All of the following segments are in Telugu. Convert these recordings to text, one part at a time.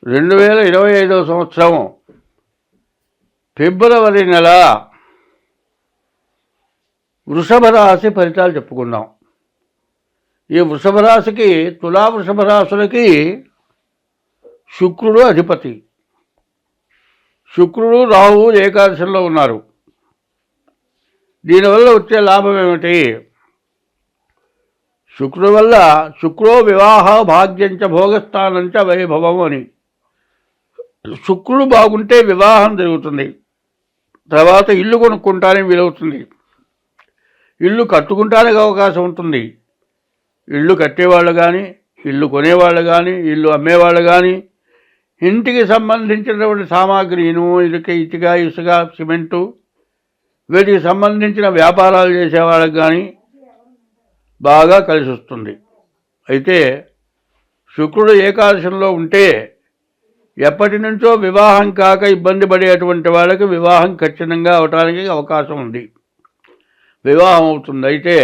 2025 సంవత్సరం ఫిబ్రవరి నెల వృషభ రాశి ఫలితాలు చెప్పుకుందాం. ఈ వృషభ రాశికి, తులా వృషభ రాశులకి శుక్రుడు అధిపతి. శుక్రుడు రాహువు ఏకాదశంలో ఉన్నారు. దీనివల్ల వచ్చే లాభం ఏమిటి? శుక్రుడు వల్ల శుక్రో వివాహ భాగ్యంచ భోగస్థానంచ వైభవం అని. శుక్రుడు బాగుంటే వివాహం జరుగుతుంది. తర్వాత ఇల్లు కొనుక్కుంటానికి వీలవుతుంది. ఇల్లు కట్టుకుంటానికి అవకాశం ఉంటుంది. ఇల్లు కట్టేవాళ్ళు కానీ, ఇల్లు కొనేవాళ్ళు కానీ, ఇల్లు అమ్మేవాళ్ళు కానీ, ఇంటికి సంబంధించినటువంటి సామాగ్రిను, ఇటుక, ఇసుక, సిమెంటు, వీటికి సంబంధించిన వ్యాపారాలు చేసేవాళ్ళకి కానీ బాగా కలిసి వస్తుంది. అయితే శుక్రుడు ఏకాదశంలో ఉంటే ఎప్పటి నుంచో వివాహం కాక ఇబ్బంది పడేటువంటి వాళ్ళకి వివాహం ఖచ్చితంగా అవటానికి అవకాశం ఉంది. వివాహం అవుతుంది. అయితే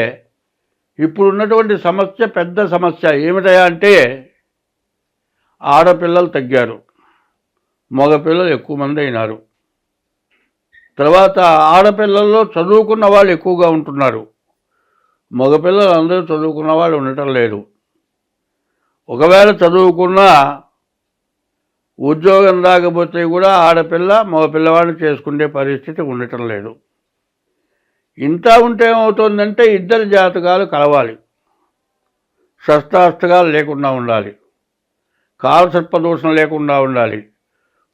ఇప్పుడున్నటువంటి సమస్య పెద్ద సమస్య ఏమిటయా అంటే ఆడపిల్లలు తగ్గారు, మగపిల్లలు ఎక్కువ మంది అయినారు. తర్వాత ఆడపిల్లల్లో చదువుకున్న వాళ్ళు ఎక్కువగా ఉంటున్నారు. మగపిల్లలు అందరూ చదువుకున్న వాళ్ళు ఉండటం లేదు. ఒకవేళ చదువుకున్నా ఉద్యోగం రాకపోతే కూడా ఆడపిల్ల మగపిల్లవాడిని చేసుకునే పరిస్థితి ఉండటం లేదు. ఇంత ఉంటే ఏమవుతుందంటే ఇద్దరు జాతకాలు కలవాలి. షష్టాష్టకాలు లేకుండా ఉండాలి, కాలసర్పదోషం లేకుండా ఉండాలి,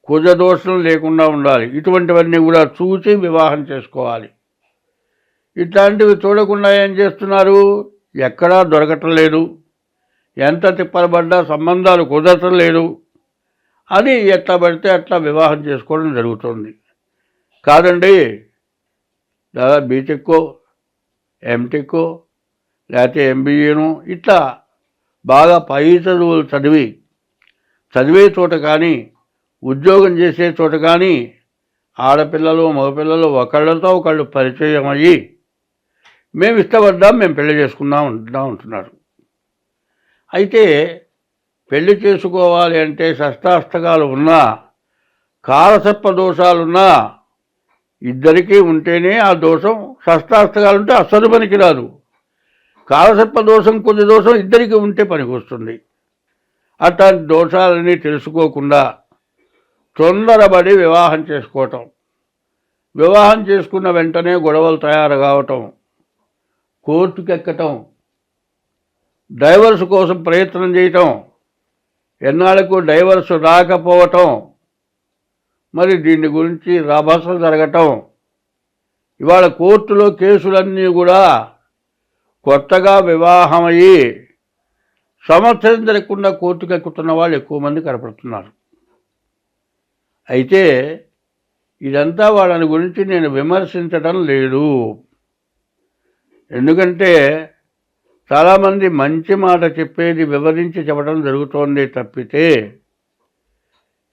కుజదోషం లేకుండా ఉండాలి. ఇటువంటివన్నీ కూడా చూసి వివాహం చేసుకోవాలి. ఇట్లాంటివి చూడకుండా ఏం చేస్తున్నారు? ఎక్కడా దొరకటం లేదు. ఎంత తిప్పలబడ్డా సంబంధాలు కుదరటం లేదు. అది ఎట్లా పడితే అట్లా వివాహం చేసుకోవడం జరుగుతుంది. కాదండి, దాదాపు బీటెక్కో, ఎంటెక్కో, లేకపోతే ఎంబీఏను, ఇట్లా బాగా పై చదువులు చదివే చోట కానీ, ఉద్యోగం చేసే చోట కానీ ఆడపిల్లలు మగపిల్లలు ఒకళ్ళతో ఒకళ్ళు పరిచయం అయ్యి మేము ఇష్టపడ్డాం, మేము పెళ్లి చేసుకుందాం అంటున్నారు. అయితే పెళ్లి చేసుకోవాలి అంటే షష్టాష్టకాలు ఉన్నా, కాలసర్ప దోషాలున్నా ఇద్దరికీ ఉంటేనే ఆ దోషం. షష్టాష్టకాలు ఉంటే అస్సలు పనికి రాదు. కాలసర్ప దోషం, కొద్ది దోషం ఇద్దరికి ఉంటే పనికి వస్తుంది. అట్లాంటి దోషాలని తెలుసుకోకుండా తొందరపడి వివాహం చేసుకోవటం, వివాహం చేసుకున్న వెంటనే గొడవలు తయారు కావటం, కోర్టుకెక్కటం, డైవర్స్ కోసం ప్రయత్నం చేయటం, ఎన్నాళ్ళకు డైవర్స్ రాకపోవటం, మరి దీని గురించి రభస జరగటం. ఇవాళ కోర్టులో కేసులన్నీ కూడా కొత్తగా వివాహమయ్యి సంవత్సరం జరగకుండా కోర్టుకెక్కుతున్న వాళ్ళు ఎక్కువ మంది కనపడుతున్నారు. అయితే ఇదంతా వాళ్ళని గురించి నేను విమర్శించడం లేదు. ఎందుకంటే చాలామంది మంచి మాట చెప్పేది వివరించి చెప్పడం జరుగుతోంది తప్పితే,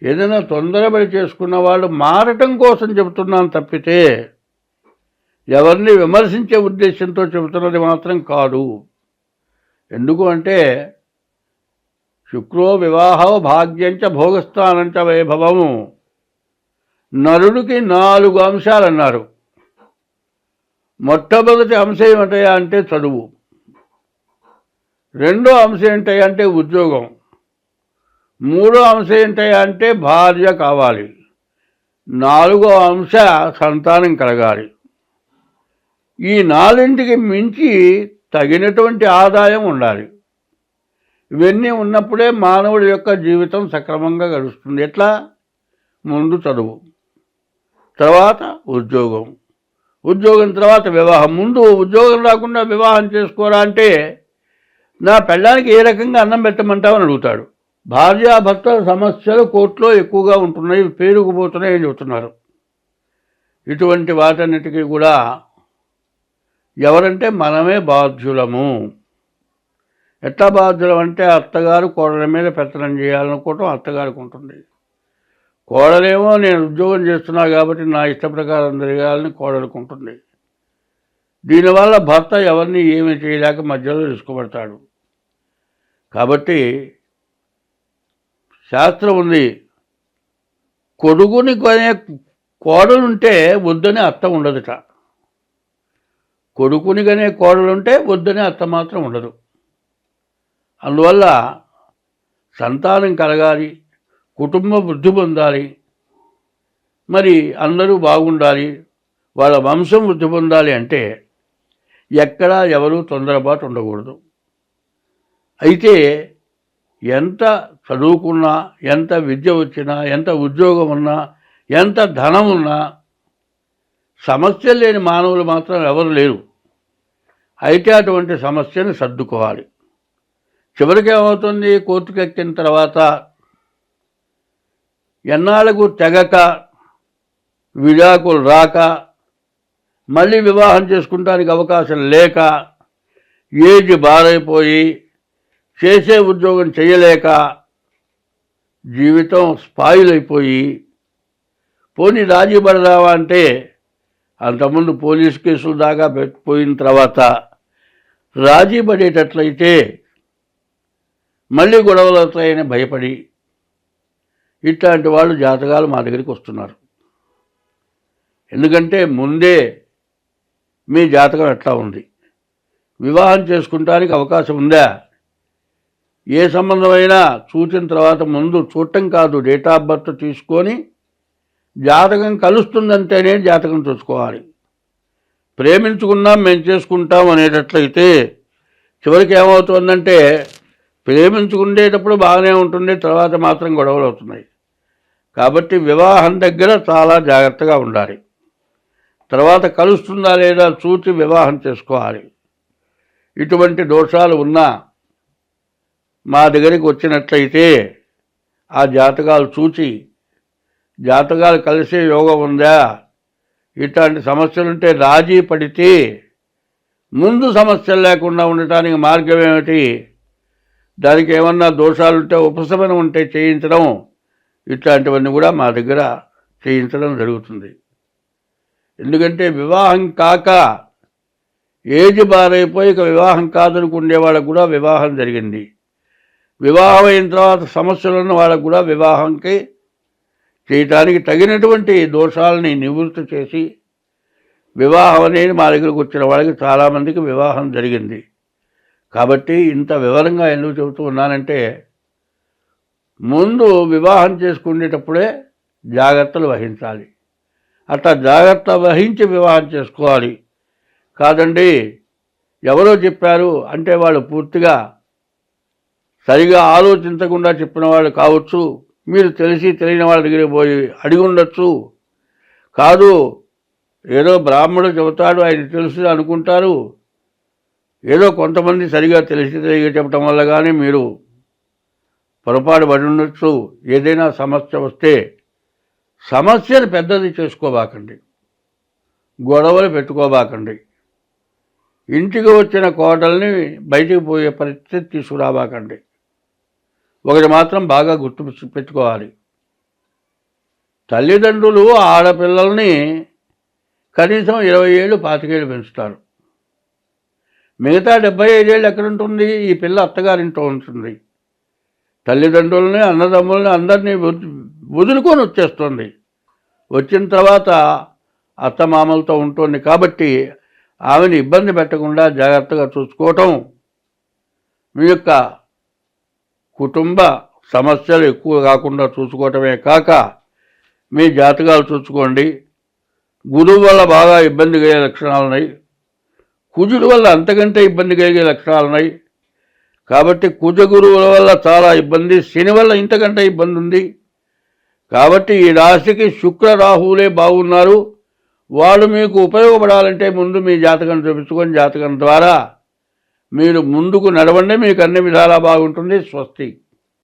ఏదైనా తొందరపడి చేసుకున్న వాళ్ళు మారటం కోసం చెబుతున్నాను తప్పితే ఎవరిని విమర్శించే ఉద్దేశంతో చెబుతున్నది మాత్రం కాదు. ఎందుకు అంటే శుక్రో వివాహ భాగ్యంచ భోగస్థానంచ వైభవము. నరుడికి 4 అంశాలు అన్నారు. మొట్టమొదటి అంశం ఏమిటయా అంటే చదువు. రెండో అంశం ఏంటయ్యా అంటే ఉద్యోగం. మూడో అంశం ఏంటయ్యా అంటే భార్య కావాలి. 4వ అంశ సంతానం కలగాలి. ఈ 4ంటికి మించి తగినటువంటి ఆదాయం ఉండాలి. ఇవన్నీ ఉన్నప్పుడే మానవుడి యొక్క జీవితం సక్రమంగా గడుస్తుంది. ఎట్లా? ముందు చదువు, తర్వాత ఉద్యోగం, ఉద్యోగం తర్వాత వివాహం. ముందు ఉద్యోగం రాకుండా వివాహం చేసుకోరా అంటే నా పెళ్ళానికి ఏ రకంగా అన్నం పెట్టమంటావని అడుగుతాడు. భార్యాభర్తల సమస్యలు కోర్టులో ఎక్కువగా ఉంటున్నాయి, పేరుకుపోతున్నాయి అని చెబుతున్నారు. ఇటువంటి వాటన్నిటికీ కూడా ఎవరంటే మనమే బాధ్యులము. ఎట్లా బాధ్యులం అంటే అత్తగారు కోడల మీద పెత్తనం చేయాలనుకోవటం అత్తగారికి ఉంటుంది. కోడలేమో నేను ఉద్యోగం చేస్తున్నా కాబట్టి నా ఇష్ట ప్రకారం జరగాలని కోడలకు ఉంటుంది. దీనివల్ల భర్త ఎవరిని ఏమీ చేయలేక మధ్యలో ఇరుసుకోబడతాడు. కాబట్టి శాస్త్రం ఉంది, కొడుకుని కొనే కోడలుంటే వద్దని అత్త ఉండదుట. కొడుకుని కనే కోడలుంటే వద్దని అత్త మాత్రం ఉండదు. అందువల్ల సంతానం కలగాలి, కుటుంబ వృద్ధి పొందాలి, మరి అందరూ బాగుండాలి, వాళ్ళ వంశం వృద్ధి పొందాలి అంటే ఎక్కడా ఎవరూ తొందరపాటు ఉండకూడదు. అయితే ఎంత చదువుకున్నా, ఎంత విద్య వచ్చినా, ఎంత ఉద్యోగం ఉన్నా, ఎంత ధనం ఉన్నా సమస్యలు లేని మానవులు మాత్రం ఎవరు లేరు. అయితే అటువంటి సమస్యను సర్దుకోవాలి. చివరికి ఏమవుతుంది, కోర్టుకు ఎక్కిన తర్వాత ఎన్నాళ్ళకు తెగక, విడాకులు రాక, మళ్ళీ వివాహం చేసుకుంటానికి అవకాశం లేక, ఏజ్ బారైపోయి చేసే ఉద్యోగం చేయలేక జీవితం స్పాయిల్ అయిపోయి, పోనీ రాజీ పడదామా అంటే అంతకుముందు పోలీస్ కేసులు దాకా పోయిన తర్వాత రాజీ పడేటట్లయితే మళ్ళీ గొడవలు అవుతాయని భయపడి ఇట్లాంటి వాళ్ళు జాతకాలు మా దగ్గరికి వస్తున్నారు. ఎందుకంటే ముందే మీ జాతకం ఎట్లా ఉంది, వివాహం చేసుకుంటానికి అవకాశం ఉందా, ఏ సంబంధమైనా చూసిన తర్వాత ముందు చూడటం కాదు, డేట్ ఆఫ్ బర్త్ తీసుకొని జాతకం కలుస్తుందంటేనే జాతకం చూసుకోవాలి. ప్రేమించుకున్నాం మేము చేసుకుంటాం అనేటట్లయితే చివరికి ఏమవుతుందంటే ప్రేమించుకునేటప్పుడు బాగానే ఉంటుంది, తర్వాత మాత్రం గొడవలు అవుతున్నాయి. కాబట్టి వివాహం దగ్గర చాలా జాగ్రత్తగా ఉండాలి. తర్వాత కలుస్తుందా లేదా చూసి వివాహం చేసుకోవాలి. ఇటువంటి దోషాలు ఉన్నా మా దగ్గరికి వచ్చినట్లయితే ఆ జాతకాలు చూచి, జాతకాలు కలిసే యోగం ఉందా, ఇట్లాంటి సమస్యలుంటే రాజీ పడితే ముందు సమస్యలు లేకుండా ఉండటానికి మార్గం ఏమిటి, దానికి ఏమన్నా దోషాలుంటే ఉపశమనం ఉంటే చేయించడం, ఇట్లాంటివన్నీ కూడా మా దగ్గర చేయించడం జరుగుతుంది. ఎందుకంటే వివాహం కాక ఏజ్ బారైపోయి ఇక వివాహం కాదనుకునే వాళ్ళకు కూడా వివాహం జరిగింది, వివాహం అయిన తర్వాత సమస్యలున్న వాళ్ళకు కూడా వివాహంకి చేయటానికి తగినటువంటి దోషాలని నివృత్తి చేసి వివాహం అనేది మా దగ్గరకు వచ్చిన వాళ్ళకి చాలామందికి వివాహం జరిగింది. కాబట్టి ఇంత వివరంగా ఎందుకు చెబుతూ ఉన్నానంటే ముందు వివాహం చేసుకునేటప్పుడే జాగ్రత్తలు వహించాలి. అట్లా జాగ్రత్త వహించి వివాహం చేసుకోవాలి. కాదండి ఎవరో చెప్పారు అంటే వాళ్ళు పూర్తిగా సరిగా ఆలోచించకుండా చెప్పిన వాళ్ళు కావచ్చు, మీరు తెలిసి తెలియని వాళ్ళ దగ్గరికి పోయి అడిగి ఉండొచ్చు, కాదు ఏదో బ్రాహ్మణుడు చెబుతాడు ఆయన తెలుసు అనుకుంటారు, ఏదో కొంతమంది సరిగా తెలిసి తెలియ చెప్పడం వల్ల కానీ మీరు పొరపాటు పడి ఉండొచ్చు. ఏదైనా సమస్య వస్తే సమస్యను పెద్దది చేసుకోబాకండి, గొడవలు పెట్టుకోబాకండి, ఇంటికి వచ్చిన కోడల్ని బయటికి పోయే పరిస్థితి తీసుకురాబాకండి. ఒకటి మాత్రం బాగా గుర్తు పెట్టుకోవాలి, తల్లిదండ్రులు ఆడపిల్లల్ని కనీసం 20 ఏళ్ళు 25 ఏళ్ళు పెంచుతారు. మిగతా 75 ఏళ్ళు ఎక్కడుంటుంది, ఈ పిల్ల అత్తగారింటో ఉంటుంది. తల్లిదండ్రులని అన్నదమ్ములని అందరినీ వదులుకొని వచ్చేస్తుంది. వచ్చిన తర్వాత అత్తమామలతో ఉంటుంది. కాబట్టి ఆమెను ఇబ్బంది పెట్టకుండా జాగ్రత్తగా చూసుకోవటం, మీ యొక్క కుటుంబ సమస్యలు ఎక్కువ కాకుండా చూసుకోవటమే కాక మీ జాతకాలు చూసుకోండి. గురువు వల్ల బాగా ఇబ్బంది కలిగే లక్షణాలు ఉన్నాయి, కుజుడి వల్ల అంతకంటే ఇబ్బంది కలిగే లక్షణాలు ఉన్నాయి. కాబట్టి కుజ గురువుల వల్ల చాలా ఇబ్బంది, శని వల్ల ఇంతకంటే ఇబ్బంది ఉంది. కాబట్టి ఈ రాశికి శుక్ర రాహువులే బాగున్నారు. వాళ్ళు మీకు ఉపయోగపడాలంటే ముందు మీ జాతకం చూపించుకొని జాతకం ద్వారా మీరు ముందుకు నడవండి, మీకు అన్ని విధాలా బాగుంటుంది. స్వస్తి.